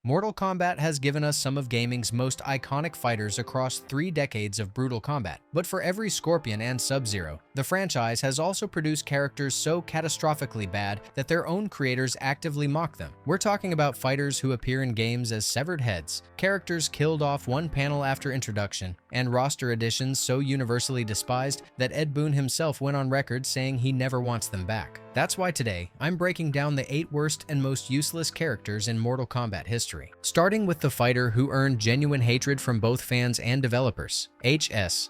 Mortal Kombat has given us some of gaming's most iconic fighters across 3 decades of brutal combat. But for every Scorpion and Sub-Zero, the franchise has also produced characters so catastrophically bad that their own creators actively mock them. We're talking about fighters who appear in games as severed heads, characters killed off one panel after introduction, and roster additions so universally despised that Ed Boon himself went on record saying he never wants them back. That's why today, I'm breaking down the 8 worst and most useless characters in Mortal Kombat history. Starting with the fighter who earned genuine hatred from both fans and developers, HSUHAO.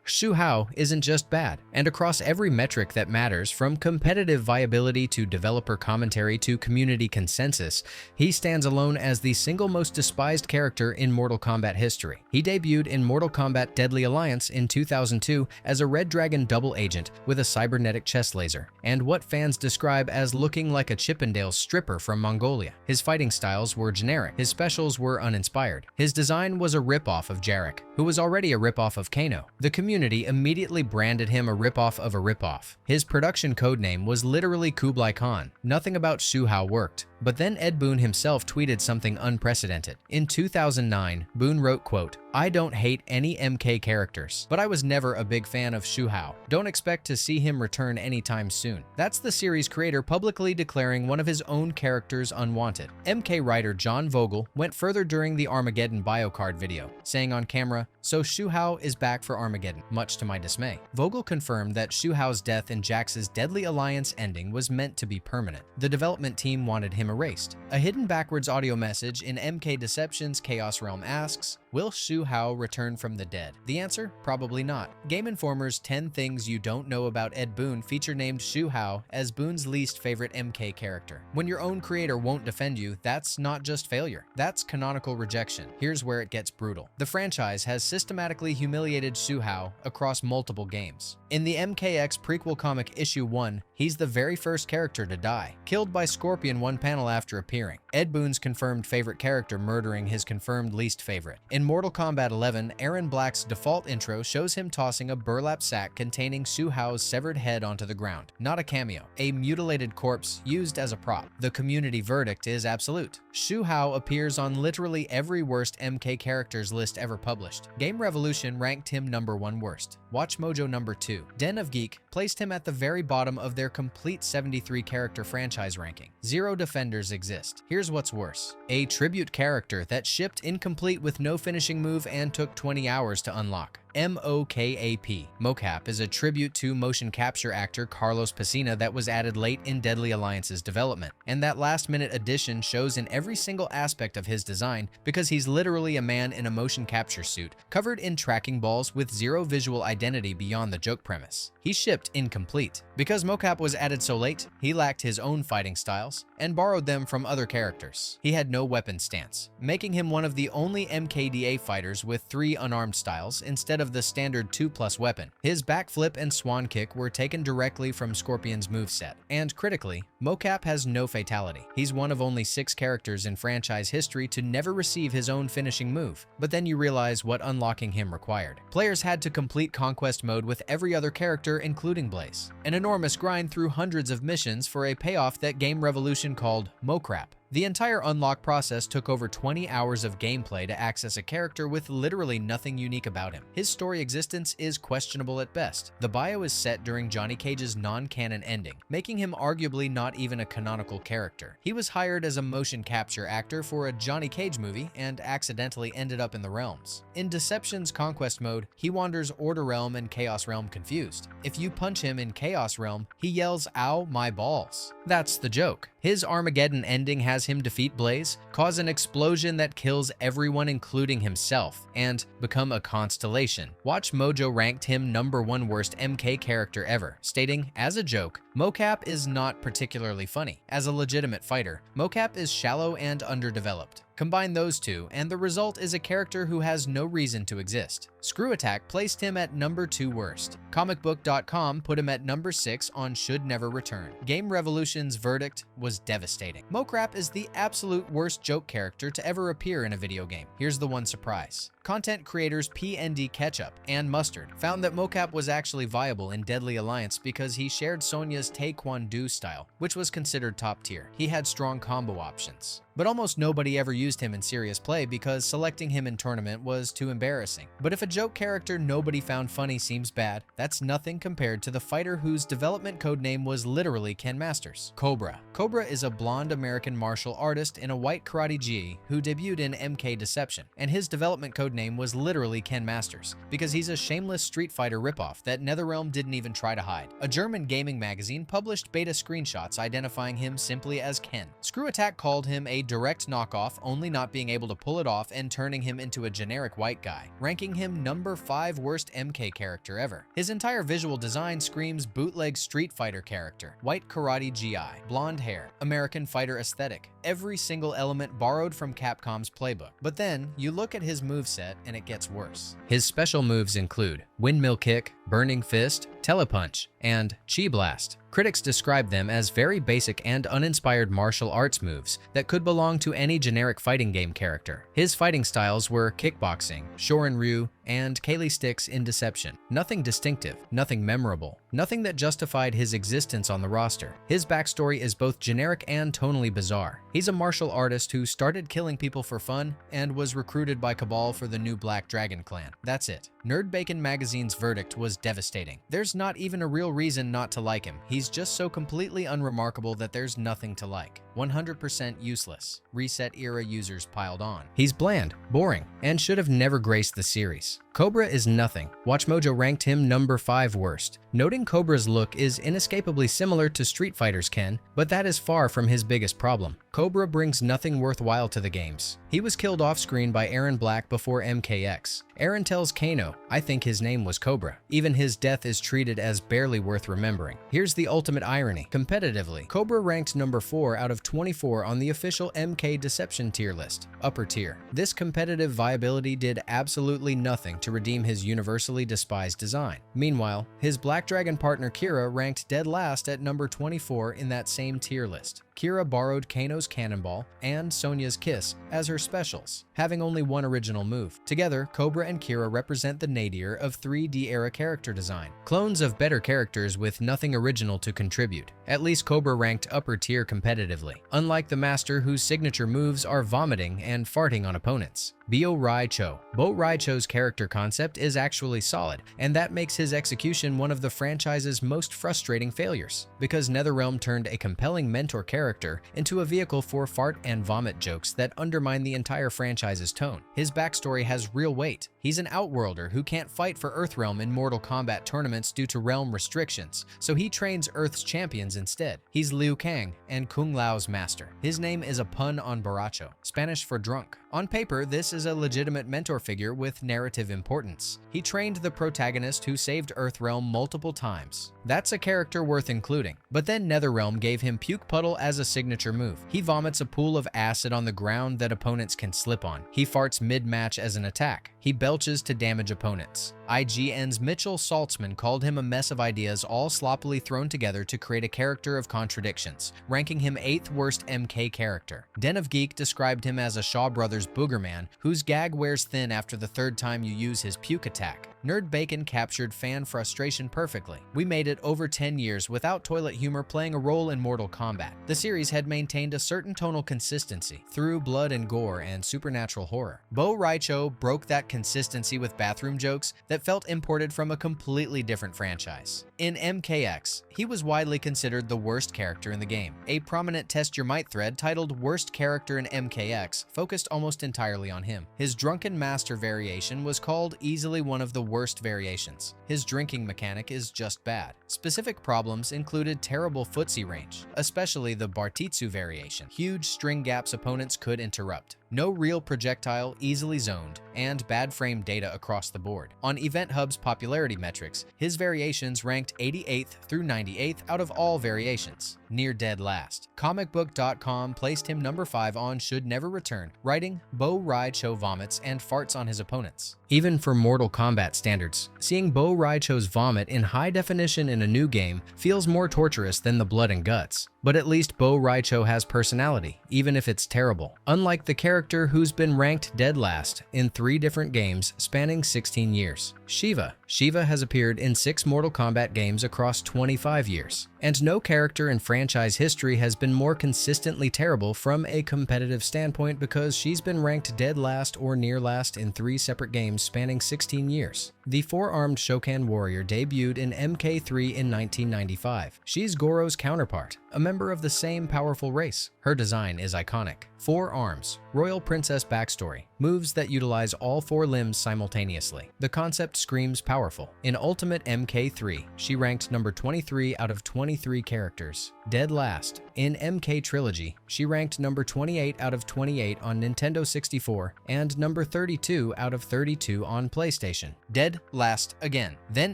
Shu Hao isn't just bad, and across every metric that matters, from competitive viability to developer commentary to community consensus, he stands alone as the single most despised character in Mortal Kombat history. He debuted in Mortal Kombat Deadly Alliance in 2002 as a Red Dragon double agent with a cybernetic chest laser, and what fans describe as looking like a Chippendale stripper from Mongolia. His fighting styles were generic, his specials were uninspired. His design was a ripoff of Jarek, who was already a ripoff of Kano. The community immediately branded him a ripoff of a ripoff. His production codename was literally Kublai Khan. Nothing about Shu Hao worked. But then Ed Boon himself tweeted something unprecedented. In 2009, Boon wrote, quote, "I don't hate any MK characters, but I was never a big fan of Shu Hao. Don't expect to see him return anytime soon." That's the series creator publicly declaring one of his own characters unwanted. MK writer John Vogel went further during the Armageddon biocard video, saying on camera, "So Shu Hao is back for Armageddon, much to my dismay." Vogel confirmed that Shu Hao's death in Jax's Deadly Alliance ending was meant to be permanent. The development team wanted him erased. A hidden backwards audio message in MK Deception's Chaos Realm asks, "Will Shu Hao return from the dead?" The answer? Probably not. Game Informer's 10 Things You Don't Know About Ed Boon feature named Shu Hao as Boon's least favorite MK character. When your own creator won't defend you, that's not just failure. That's canonical rejection. Here's where it gets brutal. The franchise has systematically humiliated Shu Hao across multiple games. In the MKX prequel comic Issue 1, he's the very first character to die, killed by Scorpion one panel after appearing. Ed Boon's confirmed favorite character murdering his confirmed least favorite. In Mortal Kombat 11, Aaron Black's default intro shows him tossing a burlap sack containing Shu Hao's severed head onto the ground. Not a cameo, a mutilated corpse used as a prop. The community verdict is absolute. Shu Hao appears on literally every worst MK characters list ever published. Game Revolution ranked him number 1 worst. Watch Mojo number 2. Den of Geek placed him at the very bottom of their complete 73 character franchise ranking. 0 defenders exist. Here's what's worse. A tribute character that shipped incomplete with no finishing move and took 20 hours to unlock. MOKAP. Mocap is a tribute to motion capture actor Carlos Pesina that was added late in Deadly Alliance's development. And that last-minute addition shows in every single aspect of his design because he's literally a man in a motion capture suit, covered in tracking balls with 0 visual identity beyond the joke premise. He shipped incomplete. Because Mocap was added so late, he lacked his own fighting styles and borrowed them from other characters. He had no weapon stance, making him one of the only MKDA fighters with 3 unarmed styles instead of the standard 2+ weapon. His backflip and swan kick were taken directly from Scorpion's moveset. And critically, Mocap has no fatality. He's one of only 6 characters in franchise history to never receive his own finishing move. But then you realize what unlocking him required. Players had to complete Conquest mode with every other character, including Blaze. An enormous grind through hundreds of missions for a payoff that Game Revolution called Mocrap. The entire unlock process took over 20 hours of gameplay to access a character with literally nothing unique about him. His story existence is questionable at best. The bio is set during Johnny Cage's non-canon ending, making him arguably not even a canonical character. He was hired as a motion capture actor for a Johnny Cage movie and accidentally ended up in the realms. In Deception's Conquest mode, he wanders Order Realm and Chaos Realm confused. If you punch him in Chaos Realm, he yells, "Ow, my balls." That's the joke. His Armageddon ending has him defeat Blaze, cause an explosion that kills everyone including himself, and become a constellation. Watch Mojo ranked him number 1 worst MK character ever, stating, as a joke, Mocap is not particularly funny. As a legitimate fighter, Mocap is shallow and underdeveloped. Combine those two, and the result is a character who has no reason to exist. Screw Attack placed him at number 2 worst. Comicbook.com put him at number 6 on Should Never Return. Game Revolution's verdict was devastating. Mocrap is the absolute worst joke character to ever appear in a video game. Here's the one surprise. Content creators PND Ketchup and Mustard found that Mocap was actually viable in Deadly Alliance because he shared Sonya's Taekwondo style, which was considered top tier. He had strong combo options. but almost nobody ever used him in serious play because selecting him in tournament was too embarrassing. But if a joke character nobody found funny seems bad, that's nothing compared to the fighter whose development codename was literally Ken Masters. Cobra. Cobra is a blonde American martial artist in a white karate gi who debuted in MK Deception, and his development codename was literally Ken Masters because he's a shameless Street Fighter ripoff that NetherRealm didn't even try to hide. A German gaming magazine published beta screenshots identifying him simply as Ken. Screw Attack called him a direct knockoff, only not being able to pull it off and turning him into a generic white guy, ranking him number 5 worst MK character ever. His entire visual design screams bootleg Street Fighter character, white karate GI, blonde hair, American fighter aesthetic, every single element borrowed from Capcom's playbook. But then, you look at his moveset and it gets worse. His special moves include Windmill Kick, Burning Fist, Telepunch, and Chi Blast. Critics describe them as very basic and uninspired martial arts moves that could belong to any generic fighting game character. His fighting styles were kickboxing, Shorin-ryu, and Kali sticks in Deception. Nothing distinctive, nothing memorable, nothing that justified his existence on the roster. His backstory is both generic and tonally bizarre. He's a martial artist who started killing people for fun and was recruited by Cabal for the new Black Dragon clan. That's it. Nerd Bacon magazine's verdict was devastating. There's not even a real reason not to like him. He's just so completely unremarkable that there's nothing to like. 100% useless. Reset era users piled on. He's bland, boring, and should have never graced the series. Cobra is nothing. WatchMojo ranked him number 5 worst, noting Cobra's look is inescapably similar to Street Fighter's Ken, but that is far from his biggest problem. Cobra brings nothing worthwhile to the games. He was killed off-screen by Aaron Black before MKX. Aaron tells Kano, "I think his name was Cobra." Even his death is treated as barely worth remembering. Here's the ultimate irony. Competitively, Cobra ranked number 4 out of 24 on the official MK Deception tier list, upper tier. This competitive viability did absolutely nothing to redeem his universally despised design. Meanwhile, his Black Dragon partner Kira ranked dead last at number 24 in that same tier list. Kira borrowed Kano's Cannonball and Sonya's Kiss as her specials, having only one original move. Together, Cobra and Kira represent the nadir of 3D-era character design, clones of better characters with nothing original to contribute. At least Cobra ranked upper tier competitively, unlike the Master whose signature moves are vomiting and farting on opponents. Bo Rai Cho. Bo Rai Cho's character concept is actually solid, and that makes his execution one of the franchise's most frustrating failures, because NetherRealm turned a compelling mentor character into a vehicle for fart and vomit jokes that undermine the entire franchise's tone. His backstory has real weight. He's an outworlder who can't fight for Earthrealm in Mortal Kombat tournaments due to realm restrictions, so he trains Earth's champions instead. He's Liu Kang and Kung Lao's master. His name is a pun on borracho, Spanish for drunk. On paper, this is a legitimate mentor figure with narrative importance. He trained the protagonist who saved Earthrealm multiple times. That's a character worth including. But then NetherRealm gave him Puke Puddle as a signature move. He vomits a pool of acid on the ground that opponents can slip on. He farts mid-match as an attack. He belches to damage opponents. IGN's Mitchell Saltzman called him a mess of ideas all sloppily thrown together to create a character of contradictions, ranking him 8th worst MK character. Den of Geek described him as a Shaw Brothers Boogerman whose gag wears thin after the 3rd time you use his puke attack. Nerd Bacon captured fan frustration perfectly. We made it over 10 years without toilet humor playing a role in Mortal Kombat. The series had maintained a certain tonal consistency through blood and gore and supernatural horror. Bo Rai Cho broke that consistency with bathroom jokes that felt imported from a completely different franchise. In MKX, he was widely considered the worst character in the game. A prominent Test Your Might thread titled Worst Character in MKX focused almost entirely on him. His Drunken Master variation was called easily one of the worst variations. His drinking mechanic is just bad. Specific problems included terrible footsie range, especially the Bartitsu variation. Huge string gaps opponents could interrupt. No real projectile easily zoned, and bad frame data across the board. On Event Hub's popularity metrics, his variations ranked 88th through 98th out of all variations, near dead last. Comicbook.com placed him number 5 on Should Never Return, writing, Bo Rai Cho vomits and farts on his opponents. Even for Mortal Kombat standards, seeing Bo Rai Cho's vomit in high definition in a new game feels more torturous than the blood and guts. But at least Bo Rai Cho has personality, even if it's terrible. Unlike the character character who's been ranked dead last in 3 different games spanning 16 years. Shiva. Shiva has appeared in 6 Mortal Kombat games across 25 years, and no character in franchise history has been more consistently terrible from a competitive standpoint because she's been ranked dead last or near last in 3 separate games spanning 16 years. The 4-armed Shokan warrior debuted in MK3 in 1995. She's Goro's counterpart, a member of the same powerful race. Her design is iconic. 4 arms, royal princess backstory, moves that utilize all 4 limbs simultaneously. The concept screams powerful. In Ultimate MK3, she ranked number 23 out of 23 characters. Dead last. In MK Trilogy, she ranked number 28 out of 28 on Nintendo 64 and number 32 out of 32 on PlayStation. Dead last again. Then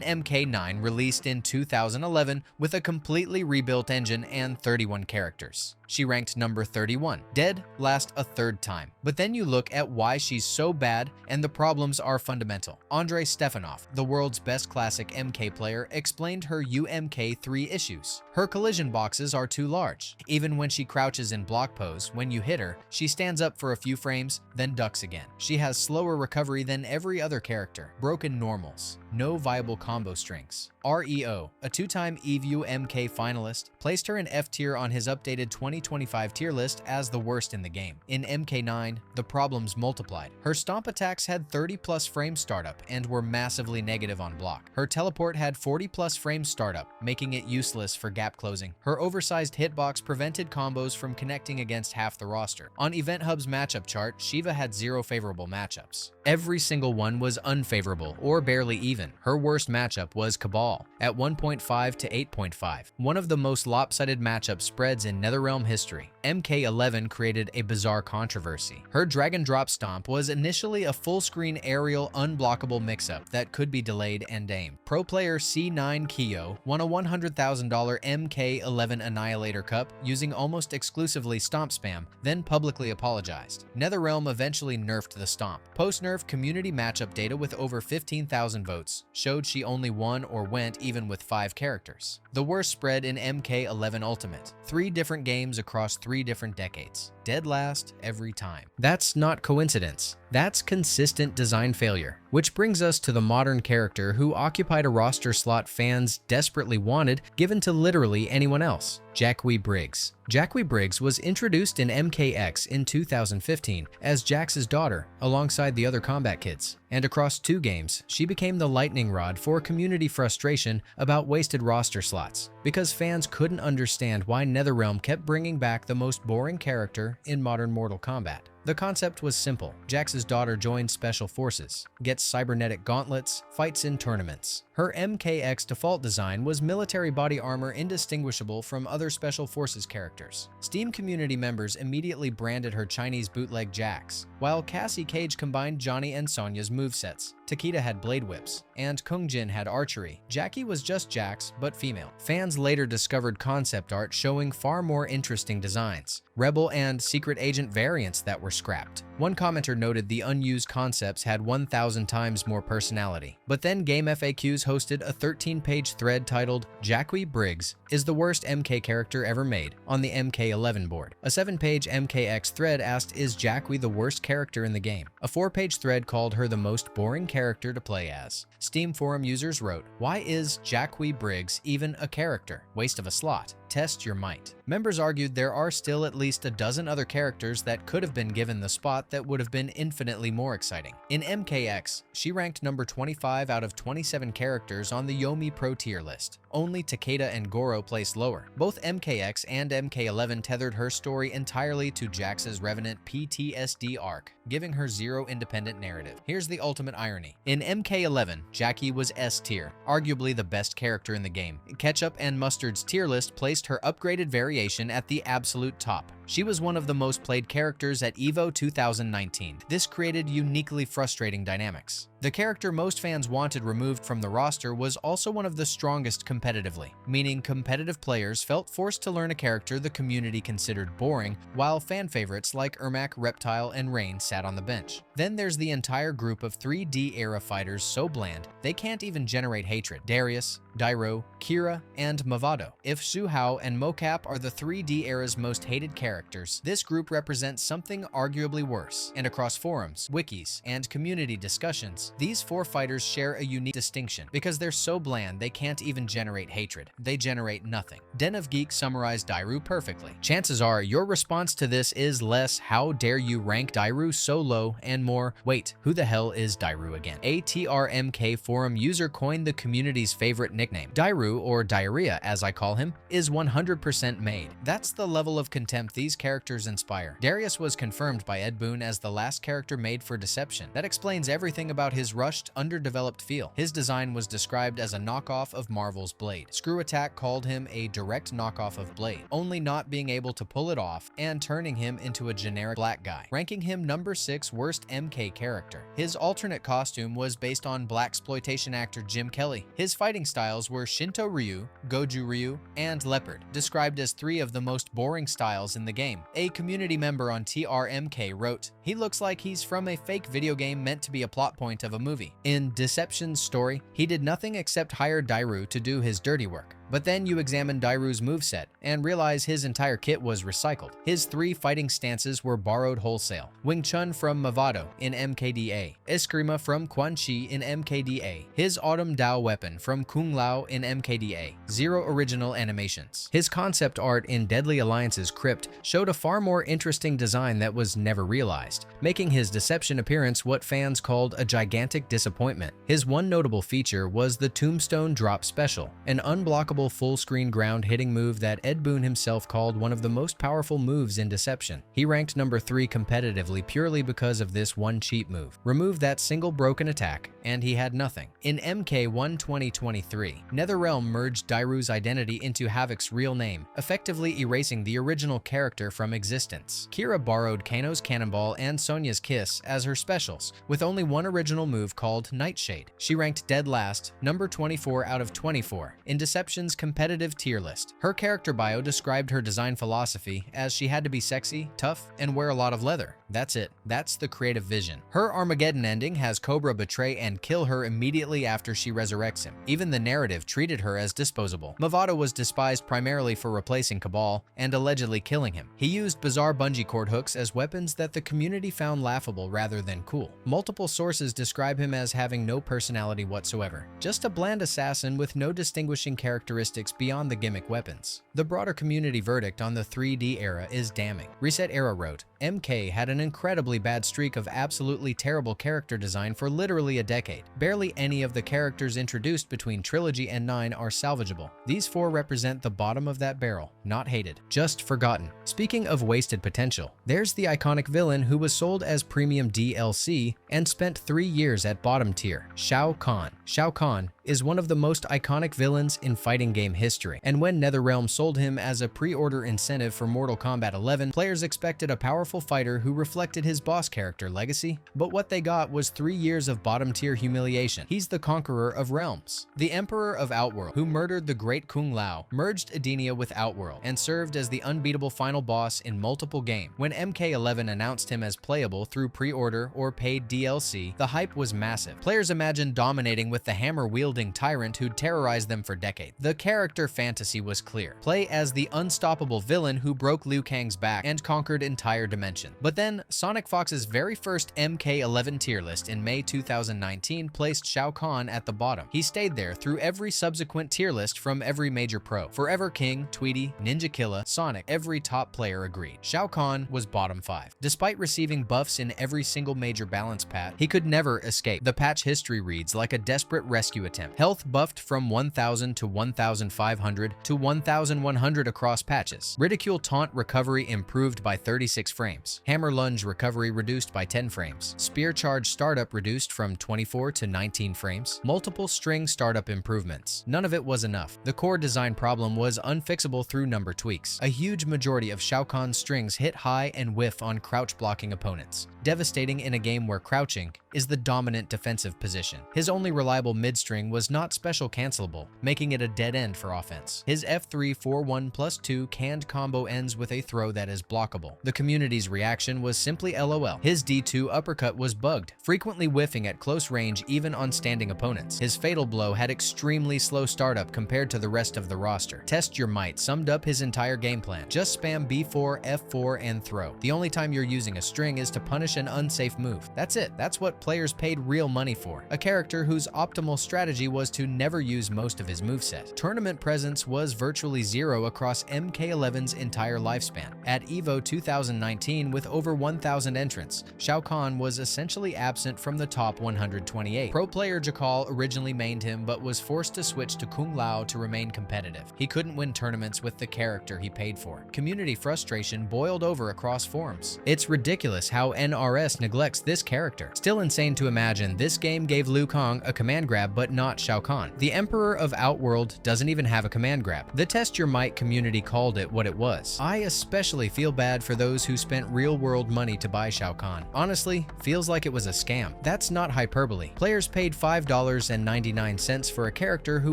MK9 released in 2011 with a completely rebuilt engine and 31 characters. She ranked number 31, dead last a 3rd time. But then you look at why she's so bad, and the problems are fundamental. Andrei Stefanov, the world's best classic MK player, explained her UMK3 issues. Her collision boxes are too large. Even when she crouches in block pose, when you hit her, she stands up for a few frames, then ducks again. She has slower recovery than every other character, broken normals, no viable combo strings. REO, a 2-time EVU MK finalist, placed her in F tier on his updated 2025 tier list as the worst in the game. In MK9, the problems multiplied. Her stomp attacks had 30+ frame startup and were massively negative on block. Her teleport had 40+ frame startup, making it useless for gap closing. Her oversized hitbox prevented combos from connecting against half the roster. On Event Hub's matchup chart, Shiva had 0 favorable matchups. Every single one was unfavorable or barely even. Her worst matchup was Cabal at 1.5 to 8.5, one of the most lopsided matchup spreads in NetherRealm history. MK11 created a bizarre controversy. Her Dragon Drop Stomp was initially a full-screen aerial unblockable mix-up that could be delayed and aimed. Pro player C9 Kyo won a $100,000 MK11 Annihilator Cup using almost exclusively stomp spam, then publicly apologized. NetherRealm eventually nerfed the stomp. Post-nerf community matchup data with over 15,000 votes showed she only won or went even with 5 characters. The worst spread in MK11 Ultimate. 3 different games across 3 different decades. Dead last every time. That's not coincidence. That's consistent design failure. Which brings us to the modern character who occupied a roster slot fans desperately wanted, given to literally anyone else. Jacqui Briggs. Jacqui Briggs was introduced in MKX in 2015 as Jax's daughter alongside the other combat kids, and across 2 games, she became the lightning rod for community frustration about wasted roster slots, because fans couldn't understand why NetherRealm kept bringing back the most boring character in modern Mortal Kombat. The concept was simple. Jax's daughter joins Special Forces, gets cybernetic gauntlets, fights in tournaments. Her MKX default design was military body armor indistinguishable from other Special Forces characters. Steam community members immediately branded her Chinese bootleg Jax, while Cassie Cage combined Johnny and Sonya's movesets. Takeda had blade whips, and Kung Jin had archery. Jacqui was just Jax, but female. Fans later discovered concept art showing far more interesting designs, Rebel and Secret Agent variants that were scrapped. One commenter noted the unused concepts had 1,000 times more personality. But then Game FAQs hosted a 13-page thread titled "Jacqui Briggs is the worst MK character ever made" on the MK11 board. A 7-page MKX thread asked, "Is Jacqui the worst character in the game?" A 4-page thread called her the most boring character to play as. Steam forum users wrote, "Why is Jacqui Briggs even a character? Waste of a slot. Test your might." Members argued there are still at least a dozen other characters that could have been given the spot that would have been infinitely more exciting. In MKX, she ranked number 25 out of 27 characters on the Yomi Pro tier list. Only Takeda and Goro placed lower. Both MKX and MK11 tethered her story entirely to Jax's Revenant PTSD arc, giving her 0 independent narrative. Here's the ultimate irony. In MK11, Jacqui was S tier, arguably the best character in the game. Ketchup and Mustard's tier list placed her upgraded variation at the absolute top. She was one of the most played characters at EVO 2019. This created uniquely frustrating dynamics. The character most fans wanted removed from the roster was also one of the strongest competitively, meaning competitive players felt forced to learn a character the community considered boring, while fan favorites like Ermac, Reptile, and Rain sat on the bench. Then there's the entire group of 3D era fighters so bland they can't even generate hatred. Darius, Dairo, Kira, and Mavado. If Xu Hao and Mocap are the 3D era's most hated characters, this group represents something arguably worse. And across forums, wikis, and community discussions, these four fighters share a unique distinction. Because they're so bland, they can't even generate hatred. They generate nothing. Den of Geek summarized Dairo perfectly. Chances are your response to this is less "how dare you rank Dairo so low" and more "wait, who the hell is Dairo again?" A TRMK forum user coined the community's favorite nickname. Dairo, or Diarrhea as I call him, is 100% made. That's the level of contempt these characters inspire. Darius was confirmed by Ed Boon as the last character made for Deception. That explains everything about his rushed, underdeveloped feel. His design was described as a knockoff of Marvel's Blade. Screw Attack called him a direct knockoff of Blade, only not being able to pull it off and turning him into a generic black guy, ranking him number 6 worst MK character. His alternate costume was based on blaxploitation actor Jim Kelly. His fighting styles were Shinto Ryu, Goju Ryu, and Leopard, described as 3 of the most boring styles in the game. A community member on TRMK wrote, "He looks like he's from a fake video game meant to be a plot point of a movie." In Deception's story, he did nothing except hire Dairo to do his dirty work. But then you examine Dairu's moveset and realize his entire kit was recycled. His 3 fighting stances were borrowed wholesale. Wing Chun from Mavado in MKDA, Eskrima from Quan Chi in MKDA, his Autumn Dao weapon from Kung Lao in MKDA. 0 original animations. His concept art in Deadly Alliance's Crypt showed a far more interesting design that was never realized, making his Deception appearance what fans called a gigantic disappointment. His one notable feature was the Tombstone Drop Special, an unblockable full-screen ground-hitting move that Ed Boon himself called one of the most powerful moves in Deception. He ranked number 3 competitively purely because of this one cheap move. Remove that single broken attack, and he had nothing. In MK1 2023, NetherRealm merged Dairu's identity into Havoc's real name, effectively erasing the original character from existence. Kira borrowed Kano's Cannonball and Sonya's Kiss as her specials, with only one original move called Nightshade. She ranked dead last, number 24 out of 24, in Deception's competitive tier list. Her character bio described her design philosophy as she had to be sexy, tough, and wear a lot of leather. That's it. That's the creative vision. Her Armageddon ending has Cobra betray and kill her immediately after she resurrects him. Even the narrative treated her as disposable. Mavado was despised primarily for replacing Cabal and allegedly killing him. He used bizarre bungee cord hooks as weapons that the community found laughable rather than cool. Multiple sources describe him as having no personality whatsoever. Just a bland assassin with no distinguishing characteristics beyond the gimmick weapons. The broader community verdict on the 3D era is damning. Reset Era wrote, "MK had an incredibly bad streak of absolutely terrible character design for literally a decade. Barely any of the characters introduced between Trilogy and 9 are salvageable. These 4 represent the bottom of that barrel, not hated, just forgotten." Speaking of wasted potential, there's the iconic villain who was sold as premium DLC and spent 3 years at bottom tier, Shao Kahn. Shao Kahn is one of the most iconic villains in fighting game history, and when NetherRealm sold him as a pre-order incentive for Mortal Kombat 11, players expected a powerful fighter who reflected his boss character legacy, but what they got was 3 years of bottom-tier humiliation. He's the conqueror of realms. The Emperor of Outworld, who murdered the great Kung Lao, merged Edenia with Outworld, and served as the unbeatable final boss in multiple games. When MK11 announced him as playable through pre-order or paid DLC, the hype was massive. Players imagined dominating with the hammer-wielding tyrant who'd terrorized them for decades. The character fantasy was clear. Play as the unstoppable villain who broke Liu Kang's back and conquered entire dimensions. But then, Sonic Fox's very first MK11 tier list in May 2019 placed Shao Kahn at the bottom. He stayed there through every subsequent tier list from every major pro. Forever King, Tweety, Ninja Killa, Sonic, every top player agreed. Shao Kahn was bottom 5. Despite receiving buffs in every single major balance patch, he could never escape. The patch history reads like a desperate rescue attempt. Health buffed from 1000 to 1500 to 1100 across patches. Ridicule taunt recovery improved by 36 frames. Hammer lunge recovery reduced by 10 frames. Spear charge startup reduced from 24 to 19 frames. Multiple string startup improvements. None of it was enough. The core design problem was unfixable through number tweaks. A huge majority of Shao Kahn's strings hit high and whiff on crouch blocking opponents, devastating in a game where crouching is the dominant defensive position. His only reliable mid-string was not special cancelable, making it a dead end for offense. His F3 4-1+2 canned combo ends with a throw that is blockable. The community's reaction was simply LOL. His D2 uppercut was bugged, frequently whiffing at close range even on standing opponents. His fatal blow had extremely slow startup compared to the rest of the roster. Test Your Might summed up his entire game plan. Just spam B4, F4, and throw. The only time you're using a string is to punish an unsafe move. That's it. That's what players paid real money for. A character whose optimal strategy was to never use most of his moveset. Tournament presence was virtually zero across MK11's entire lifespan. At EVO 2019, with over 1,000 entrants, Shao Kahn was essentially absent from the top 128. Pro player Jakal originally mained him but was forced to switch to Kung Lao to remain competitive. He couldn't win tournaments with the character he paid for. Community frustration boiled over across forums. It's ridiculous how NRS neglects this character. Still insane to imagine this game gave Liu Kang a command grab but not Shao Kahn. The Emperor of Outworld doesn't even have a command grab. The Test Your Might community called it what it was. I especially feel bad for those who spent real-world money to buy Shao Kahn. Honestly, feels like it was a scam. That's not hyperbole. Players paid $5.99 for a character who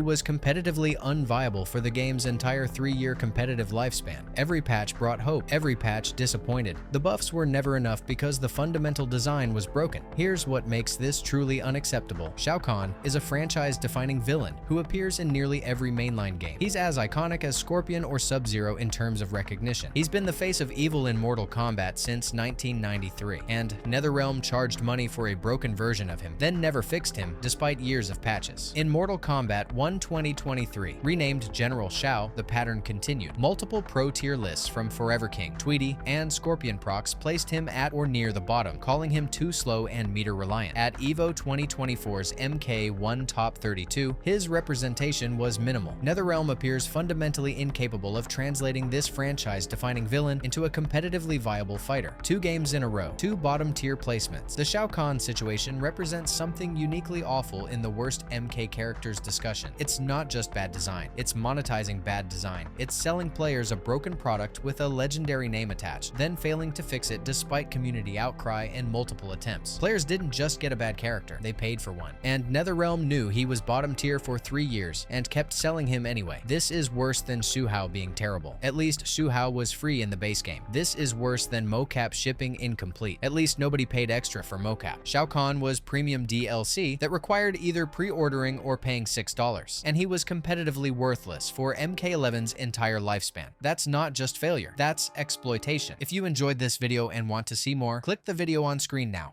was competitively unviable for the game's entire 3-year competitive lifespan. Every patch brought hope. Every patch disappointed. The buffs were never enough because the fundamental design was broken. Here's what makes this truly unacceptable. Shao Kahn is a franchise-defining villain who appears in nearly every mainline game. He's as iconic as Scorpion or Sub-Zero in terms of recognition. He's been the face of evil in Mortal Kombat since 1993, and NetherRealm charged money for a broken version of him, then never fixed him despite years of patches. In Mortal Kombat 1 2023, renamed General Shao, the pattern continued. Multiple pro-tier lists from Forever King, Tweety, and Scorpion procs placed him at or near the bottom, calling him too slow and meter-reliant. At EVO 2024's MK1 Top 32, his representation was minimal. NetherRealm appears fundamentally incapable of translating this franchise-defining villain into a competitively viable fighter. 2 games in a row, 2 bottom-tier placements. The Shao Kahn situation represents something uniquely awful in the worst MK characters discussion. It's not just bad design, it's monetizing bad design. It's selling players a broken product with a legendary name attached, then failing to fix it despite community outcry and multiple attempts. Players didn't just get a bad character, they paid for one. And NetherRealm knew he was bottom tier for 3 years and kept selling him anyway. This is worse than Su Hao being terrible. At least Su Hao was free in the base game. This is worse than mocap shipping incomplete. At least nobody paid extra for mocap. Shao Kahn was premium DLC that required either pre-ordering or paying $6, and he was competitively worthless for MK11's entire lifespan. That's not just failure, that's exploitation. If you enjoyed this video and want to see more, click the video on screen now.